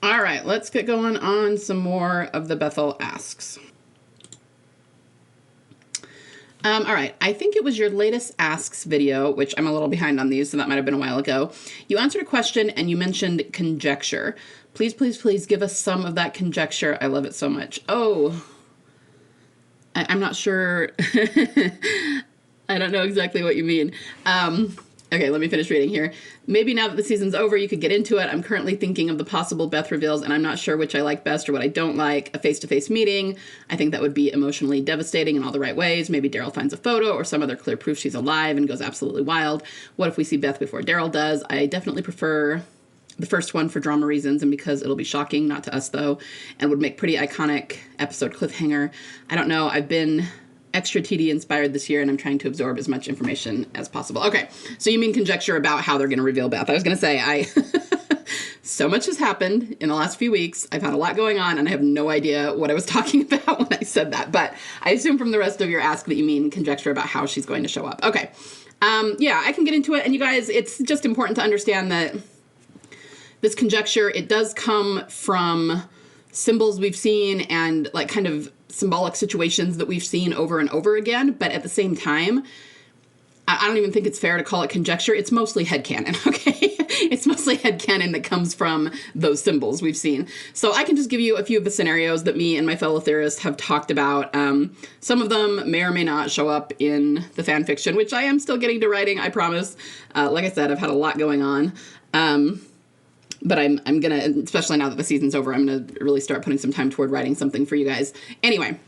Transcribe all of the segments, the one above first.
All right, let's get going on some more of the Bethyl Asks. All right, I think it was your latest Asks video, which I'm a little behind on these, so that might have been a while ago. You answered a question and you mentioned conjecture. Please, please, please give us some of that conjecture. I love it so much. Oh, I'm not sure. I don't know exactly what you mean. Okay, let me finish reading here. Maybe now that the season's over, you could get into it. I'm currently thinking of the possible Beth reveals, and I'm not sure which I like best or what I don't like. A face-to-face meeting. I think that would be emotionally devastating in all the right ways. Maybe Daryl finds a photo or some other clear proof she's alive and goes absolutely wild. What if we see Beth before Daryl does? I definitely prefer the first one for drama reasons and because it'll be shocking, not to us though, and would make pretty iconic episode cliffhanger. I don't know. I've been extra TD inspired this year, and I'm trying to absorb as much information as possible. Okay, so you mean conjecture about how they're going to reveal Beth. I was going to say, so much has happened in the last few weeks. I've had a lot going on, and I have no idea what I was talking about when I said that. But I assume from the rest of your ask that you mean conjecture about how she's going to show up. Okay, yeah, I can get into it. And you guys, it's just important to understand that this conjecture, it does come from symbols we've seen and like kind of symbolic situations that we've seen over and over again. But at the same time, I don't even think it's fair to call it conjecture. It's mostly headcanon, okay? It's mostly headcanon that comes from those symbols we've seen. So I can just give you a few of the scenarios that me and my fellow theorists have talked about. Some of them may or may not show up in the fan fiction, which I am still getting to writing, I promise. Like I said, I've had a lot going on. But I'm going to, especially now that the season's over, I'm going to really start putting some time toward writing something for you guys. Anyway,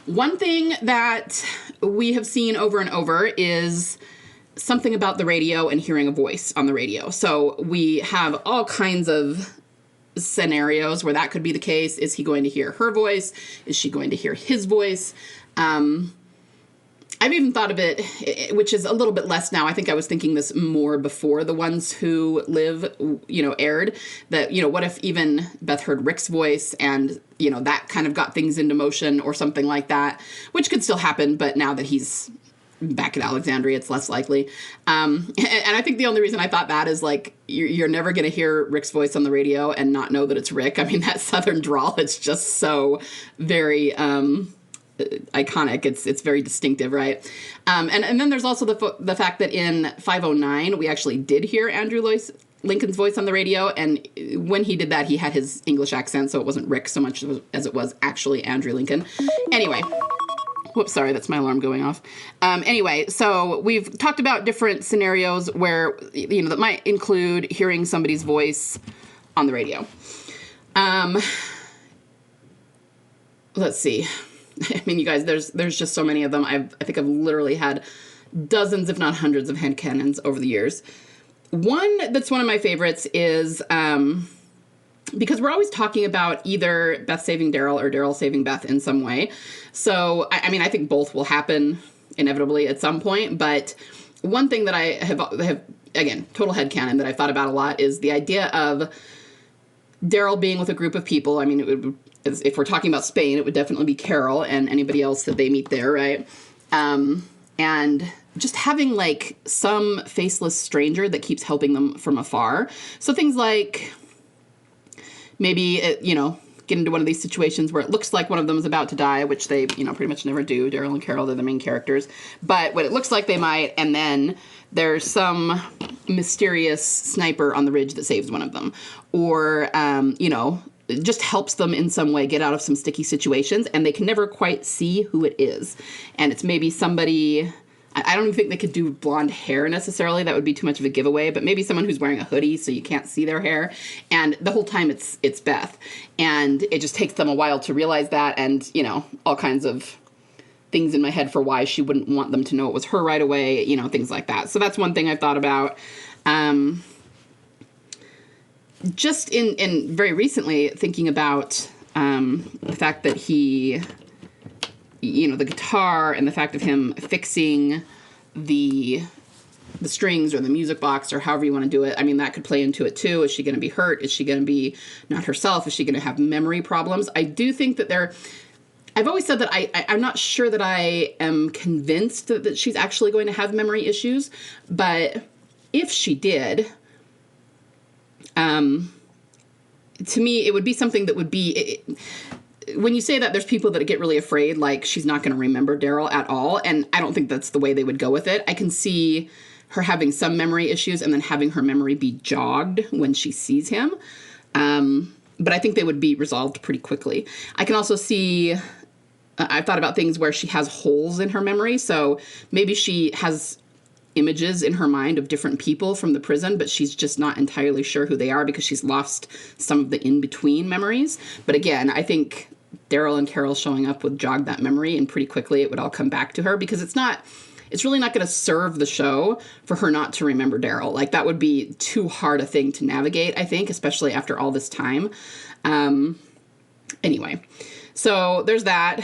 one thing that we have seen over and over is something about the radio and hearing a voice on the radio. So we have all kinds of scenarios where that could be the case. Is he going to hear her voice? Is she going to hear his voice? I've even thought of it, which is a little bit less now. I think I was thinking this more before the Ones Who Live, aired, that, what if even Beth heard Rick's voice and, that kind of got things into motion or something like that, which could still happen. But now that he's back at Alexandria, it's less likely. And I think the only reason I thought that is like, you're never going to hear Rick's voice on the radio and not know that it's Rick. I mean, that Southern drawl, it's just so very, iconic. It's very distinctive, right? And then there's also the fact that in 509 we actually did hear Andrew Lincoln's voice on the radio, and when he did that, he had his English accent, so it wasn't Rick so much as it was actually Andrew Lincoln. Anyway, whoops, sorry, that's my alarm going off. Anyway, so we've talked about different scenarios where that might include hearing somebody's voice on the radio. Let's see. I mean, you guys, there's just so many of them. I think I've literally had dozens, if not hundreds, of headcanons over the years. One that's one of my favorites is because we're always talking about either Beth saving Daryl or Daryl saving Beth in some way. So, I mean, I think both will happen inevitably at some point. But one thing that I have again, total headcanon that I've thought about a lot is the idea of Daryl being with a group of people. I mean, it would, if we're talking about Spain, it would definitely be Carol and anybody else that they meet there, right? And just having like some faceless stranger that keeps helping them from afar. So things like maybe, get into one of these situations where it looks like one of them is about to die, which they, pretty much never do. Daryl and Carol, they're the main characters. But when it looks like they might, and then there's some mysterious sniper on the ridge that saves one of them. Or, just helps them in some way get out of some sticky situations, and they can never quite see who it is. And it's maybe somebody, I don't even think they could do blonde hair necessarily. That would be too much of a giveaway, but maybe someone who's wearing a hoodie so you can't see their hair. And the whole time it's Beth. And it just takes them a while to realize that, and, all kinds of things in my head for why she wouldn't want them to know it was her right away, things like that. So that's one thing I've thought about. Just in very recently thinking about the fact that he, the guitar and the fact of him fixing the strings or the music box or however you want to do it. I mean, that could play into it too. Is she going to be hurt? Is she going to be not herself? Is she going to have memory problems? I do think that I've always said that I'm not sure that I am convinced that she's actually going to have memory issues, but if she did, to me, it would be something that would be... when you say that, there's people that get really afraid, like she's not going to remember Daryl at all. And I don't think that's the way they would go with it. I can see her having some memory issues and then having her memory be jogged when she sees him. But I think they would be resolved pretty quickly. I can also see, I've thought about things where she has holes in her memory. So maybe she has images in her mind of different people from the prison, but she's just not entirely sure who they are because she's lost some of the in-between memories. But again, I think Daryl and Carol showing up would jog that memory, and pretty quickly it would all come back to her, because it's really not going to serve the show for her not to remember Daryl. Like, that would be too hard a thing to navigate, I think, especially after all this time. Anyway, so there's that.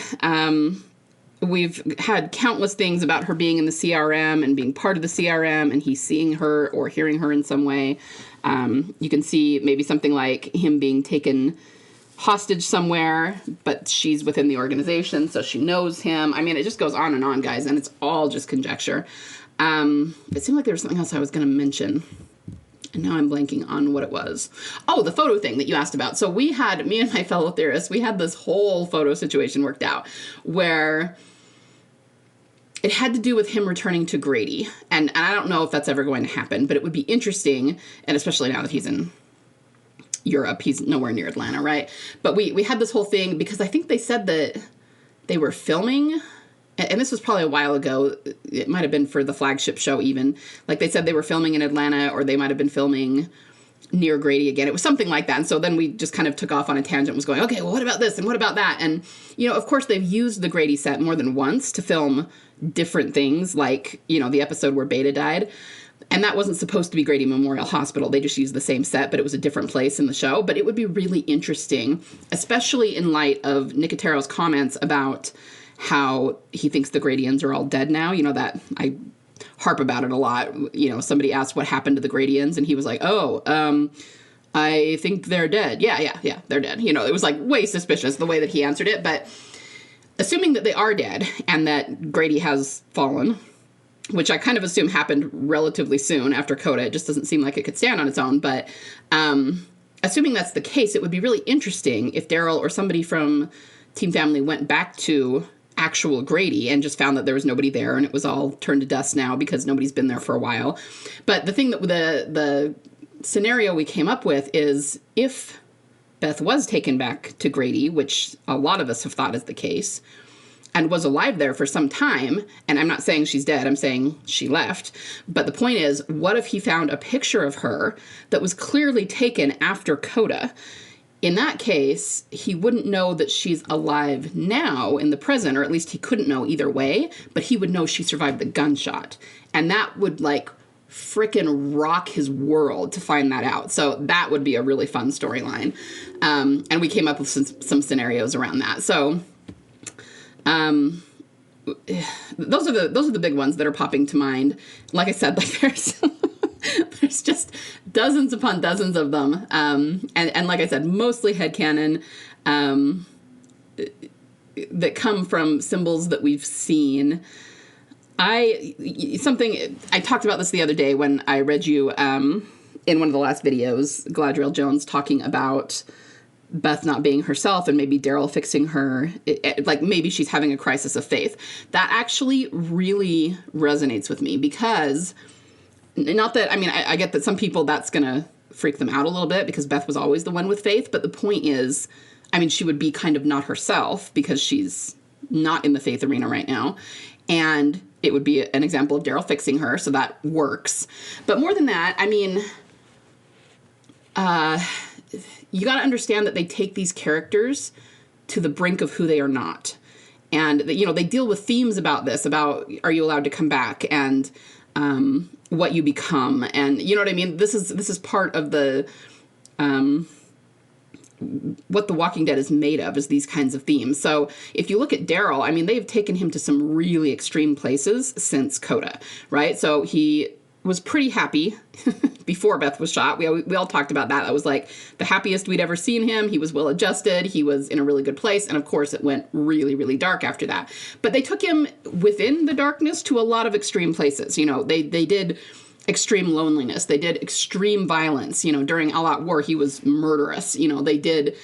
We've had countless things about her being in the CRM and being part of the CRM, and he's seeing her or hearing her in some way. You can see maybe something like him being taken hostage somewhere, but she's within the organization, so she knows him. I mean, it just goes on and on, guys, and it's all just conjecture. It seemed like there was something else I was going to mention, and now I'm blanking on what it was. Oh, the photo thing that you asked about. So me and my fellow theorists, we had this whole photo situation worked out where it had to do with him returning to Grady. And I don't know if that's ever going to happen, but it would be interesting, and especially now that he's in Europe, he's nowhere near Atlanta, right? But we had this whole thing because I think they said that they were filming, and this was probably a while ago. It might have been for the flagship show even. Like, they said they were filming in Atlanta, or they might have been filming near Grady again. It was something like that. And so then we just kind of took off on a tangent, was going, okay, well, what about this? And what about that? And, of course, they've used the Grady set more than once to film different things, like, the episode where Beta died. And that wasn't supposed to be Grady Memorial Hospital. They just used the same set, but it was a different place in the show. But it would be really interesting, especially in light of Nicotero's comments about how he thinks the Gradians are all dead now. That I harp about it a lot. Somebody asked what happened to the Gradians, and he was like, I think they're dead. Yeah, they're dead. It was like way suspicious the way that he answered it. But assuming that they are dead and that Grady has fallen, which I kind of assume happened relatively soon after Coda. It just doesn't seem like it could stand on its own. But assuming that's the case, it would be really interesting if Daryl or somebody from Team Family went back to actual Grady and just found that there was nobody there and it was all turned to dust now because nobody's been there for a while. But the thing that the scenario we came up with is if Beth was taken back to Grady, which a lot of us have thought is the case, and was alive there for some time, and I'm not saying she's dead, I'm saying she left, but the point is, what if he found a picture of her that was clearly taken after Coda? In that case, he wouldn't know that she's alive now in the present, or at least he couldn't know either way, but he would know she survived the gunshot. And that would, frickin' rock his world to find that out. So that would be a really fun storyline. And we came up with some scenarios around that. So those are the big ones that are popping to mind. Like I said, there's just dozens upon dozens of them. And like I said, mostly headcanon, that come from symbols that we've seen. I talked about this the other day when I read you, in one of the last videos, Galadriel Jones talking about Beth not being herself and maybe Daryl fixing her, maybe she's having a crisis of faith. That actually really resonates with me because, not that, I get that some people that's going to freak them out a little bit because Beth was always the one with faith, but the point is, she would be kind of not herself because she's not in the faith arena right now. And it would be an example of Daryl fixing her, so that works. But more than that, you got to understand that they take these characters to the brink of who they are not. And, they deal with themes about this, about are you allowed to come back and what you become. And you know what I mean? This is part of the what The Walking Dead is made of, is these kinds of themes. So if you look at Daryl, they've taken him to some really extreme places since Coda, right? So he was pretty happy before Beth was shot. We all talked about that. That was like the happiest we'd ever seen him. He was well adjusted. He was in a really good place. And of course it went really, really dark after that. But they took him within the darkness to a lot of extreme places. They did extreme loneliness. They did extreme violence. You know, during All Out War, he was murderous. You know, they did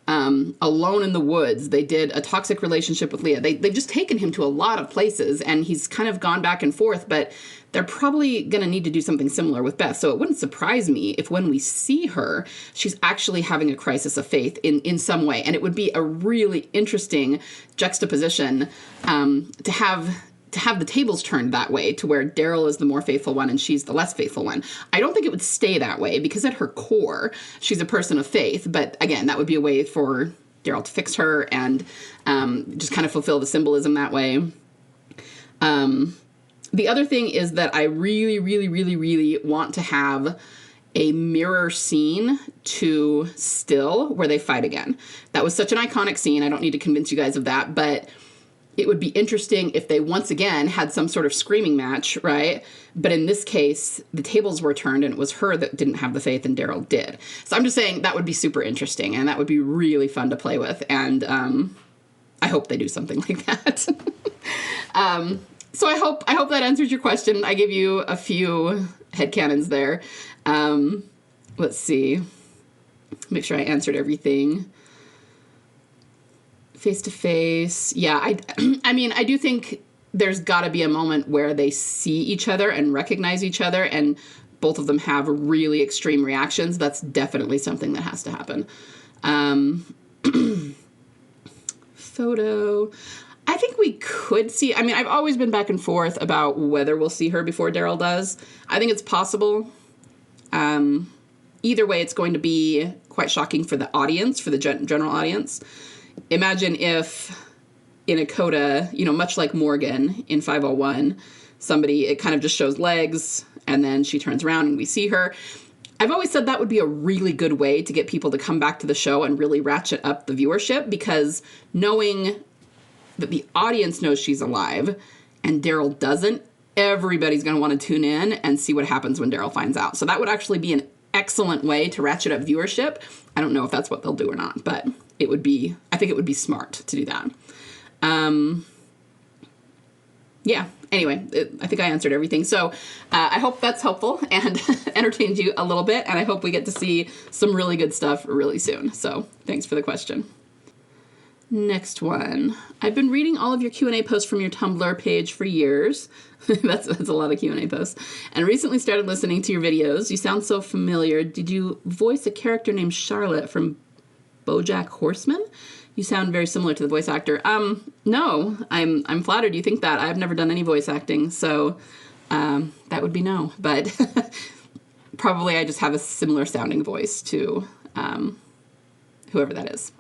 Alone in the Woods. They did A Toxic Relationship with Leah. They've just taken him to a lot of places, and he's kind of gone back and forth, but they're probably going to need to do something similar with Beth. So it wouldn't surprise me if when we see her, she's actually having a crisis of faith in some way. And it would be a really interesting juxtaposition to have the tables turned that way, to where Daryl is the more faithful one and she's the less faithful one. I don't think it would stay that way, because at her core, she's a person of faith. But again, that would be a way for Daryl to fix her and just kind of fulfill the symbolism that way. The other thing is that I really, really, really, really want to have a mirror scene to Still where they fight again. That was such an iconic scene. I don't need to convince you guys of that, but it would be interesting if they once again had some sort of screaming match, right? But in this case, the tables were turned and it was her that didn't have the faith and Daryl did. So I'm just saying that would be super interesting and that would be really fun to play with. And I hope they do something like that. So I hope that answers your question. I gave you a few headcanons there. Let's see. Make sure I answered everything. Face to face. Yeah, I mean, I do think there's got to be a moment where they see each other and recognize each other and both of them have really extreme reactions. That's definitely something that has to happen. Photo. I think we could see, I mean, I've always been back and forth about whether we'll see her before Daryl does. I think it's possible. Either way, it's going to be quite shocking for the audience, for the general audience. Imagine if in a coda, you know, much like Morgan in 501, it kind of just shows legs and then she turns around and we see her. I've always said that would be a really good way to get people to come back to the show and really ratchet up the viewership, because knowing that the audience knows she's alive and Daryl doesn't, everybody's going to want to tune in and see what happens when Daryl finds out. So that would actually be an excellent way to ratchet up viewership. I don't know if that's what they'll do or not, but I think it would be smart to do that. Yeah, anyway, I think I answered everything. So I hope that's helpful and entertains you a little bit. And I hope we get to see some really good stuff really soon. So thanks for the question. Next one. I've been reading all of your Q&A posts from your Tumblr page for years. that's a lot of Q&A posts. And recently started listening to your videos. You sound so familiar. Did you voice a character named Charlotte from BoJack Horseman? You sound very similar to the voice actor. No, I'm flattered you think that. I've never done any voice acting, so that would be no. But probably I just have a similar sounding voice to whoever that is.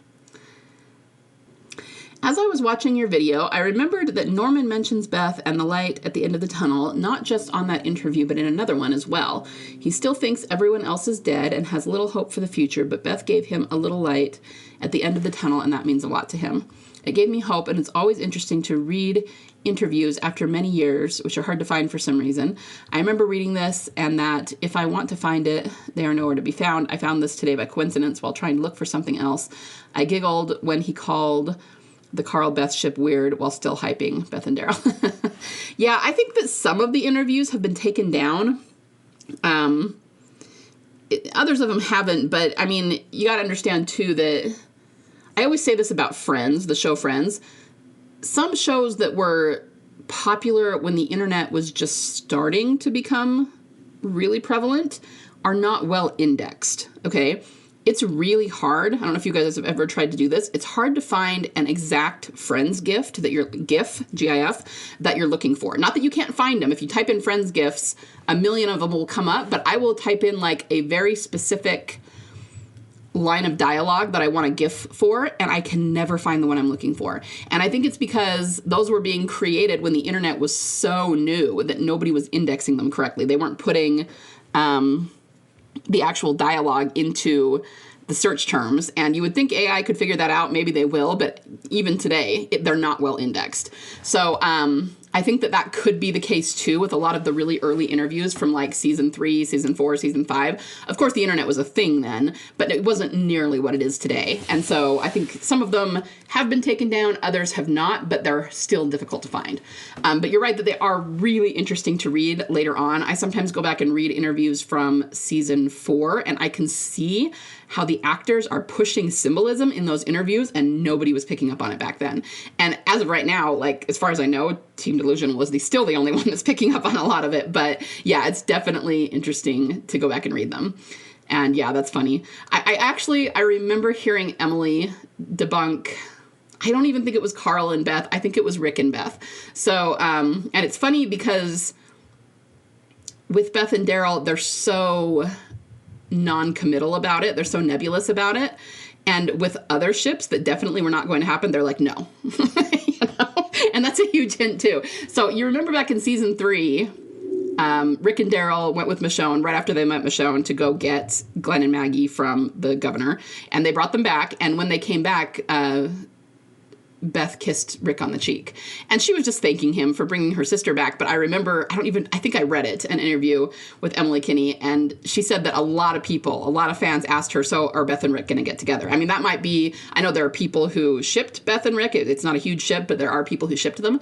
As I was watching your video, I remembered that Norman mentions Beth and the light at the end of the tunnel, not just on that interview, but in another one as well. He still thinks everyone else is dead and has little hope for the future, but Beth gave him a little light at the end of the tunnel, and that means a lot to him. It gave me hope, and it's always interesting to read interviews after many years, which are hard to find for some reason. I remember reading this, and that if I want to find it, they are nowhere to be found. I found this today by coincidence while trying to look for something else. I giggled when he called the Carl Beth ship weird while still hyping Beth and Daryl. Yeah, I think that some of the interviews have been taken down. Others of them haven't, but I mean, you got to understand too that I always say this about Friends, the show Friends. Some shows that were popular when the internet was just starting to become really prevalent are not well indexed, okay? It's really hard. I don't know if you guys have ever tried to do this. It's hard to find an exact Friends gift that GIF, G-I-F, that you're looking for. Not that you can't find them. If you type in Friends GIFs, a million of them will come up, but I will type in like a very specific line of dialogue that I want a GIF for, and I can never find the one I'm looking for. And I think it's because those were being created when the internet was so new that nobody was indexing them correctly. They weren't putting the actual dialogue into the search terms, and you would think AI could figure that out. Maybe they will, but even today, they're not well indexed. So I think that that could be the case too with a lot of the really early interviews from like season 3, season 4, season 5. Of course, the internet was a thing then, but it wasn't nearly what it is today. And so I think some of them have been taken down, others have not, but they're still difficult to find. But you're right that they are really interesting to read later on. I sometimes go back and read interviews from season 4, and I can see how the actors are pushing symbolism in those interviews, and nobody was picking up on it back then. And as of right now, like, as far as I know, Team Delusion was still the only one that's picking up on a lot of it. But yeah, it's definitely interesting to go back and read them. And yeah, that's funny. I remember hearing Emily debunk, I don't even think it was Carl and Beth. I think it was Rick and Beth. So, and it's funny because with Beth and Daryl, they're so non-committal about it. They're so nebulous about it. And with other ships that definitely were not going to happen, they're like, no. You know? And that's a huge hint too. So you remember back in season 3, Rick and Daryl went with Michonne right after they met Michonne to go get Glenn and Maggie from the governor. And they brought them back. And when they came back, Beth kissed Rick on the cheek. And she was just thanking him for bringing her sister back. But I remember, I think I read it, an interview with Emily Kinney, and she said that a lot of fans asked her, so are Beth and Rick going to get together? I mean, that might be, I know there are people who shipped Beth and Rick. It's not a huge ship, but there are people who shipped them.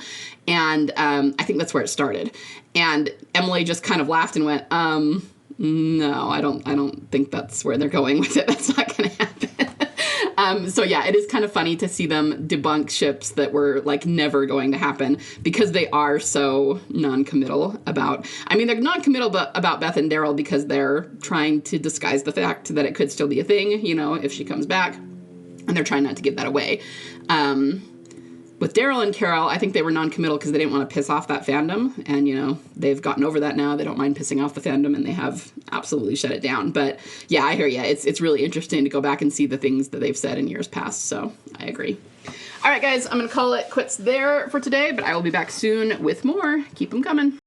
And I think that's where it started. And Emily just kind of laughed and went, no, I don't think that's where they're going with it. That's not going to happen. So yeah, it is kind of funny to see them debunk ships that were like never going to happen because they are so non-committal about, I mean, they're non-committal about Beth and Daryl because they're trying to disguise the fact that it could still be a thing, you know, if she comes back, and they're trying not to give that away. With Daryl and Carol, I think they were non-committal because they didn't want to piss off that fandom. And, you know, they've gotten over that now. They don't mind pissing off the fandom, and they have absolutely shut it down. But, yeah, I hear you. It's really interesting to go back and see the things that they've said in years past. So I agree. All right, guys, I'm going to call it quits there for today, but I will be back soon with more. Keep them coming.